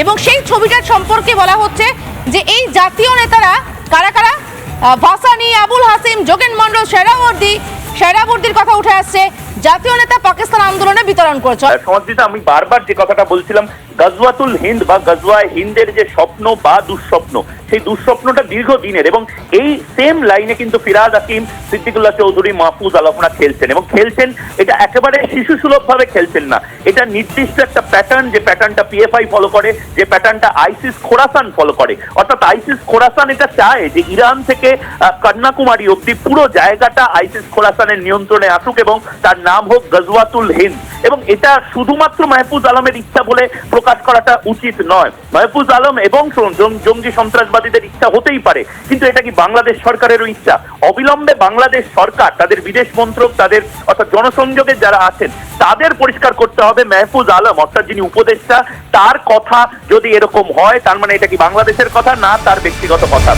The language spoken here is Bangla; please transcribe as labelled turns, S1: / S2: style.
S1: এবং সেই ছবিটার সম্পর্কে বলা হচ্ছে যে এই জাতীয় নেতারা কারা কারা, ভাসানী, আবুল হাসিম, যোগেন মন্ডল, শেহরাবুর্দির কথা উঠে আসছে। জাতীয় নেতা পাকিস্তান আন্দোলনে বিতরণ করেছে।
S2: সমাজজিতা, আমি বারবার যে কথাটা বলছিলাম, গজওয়াতুল হিন্দ বা গজওয়ায়ে হিন্দের যে স্বপ্ন বা দুঃস্বপ্ন, সেই দুঃস্বপ্নটা দীর্ঘদিনের, এবং এই সেম লাইনে কিন্তু ফিরহাদ হাকিম, সিদ্দিকুল্লাহ চৌধুরী, মাহফুজ আলমরা খেলছেন, এবং খেলছেন এটা একেবারে শিশু সুলভ ভাবে খেলছেন না। এটা নির্দিষ্ট একটা প্যাটার্ন, যে প্যাটার্নটা পিএফআই ফলো করে, যে প্যাটার্নটা আইসিস খোরাসান ফলো করে। অর্থাৎ আইসিস খোরাসান এটা চায় যে ইরান থেকে কন্যাকুমারী অব্দি পুরো জায়গাটা আইসিস খোরাসানের নিয়ন্ত্রণে আসুক এবং তার নাম হোক গজওয়াতুল হিন্দ। এবং এটা শুধুমাত্র মাহফুজ আলমের ইচ্ছা বলে প্রকাশ করাটা উচিত নয়। মাহফুজ আলম এবং জঙ্গি সন্ত্রাসবাদীদের ইচ্ছা হতেই পারে, কিন্তু এটা কি বাংলাদেশ সরকারেরও ইচ্ছা? অবিলম্বে বাংলাদেশ সরকার তাদের বিদেশ মন্ত্রক, তাদের অর্থাৎ জনসংযোগের যারা আছেন, তাদের পরিষ্কার করতে হবে মাহফুজ আলম অর্থাৎ যিনি উপদেষ্টা, তার কথা যদি এরকম হয়, তার মানে এটা কি বাংলাদেশের কথা না তার ব্যক্তিগত কথা?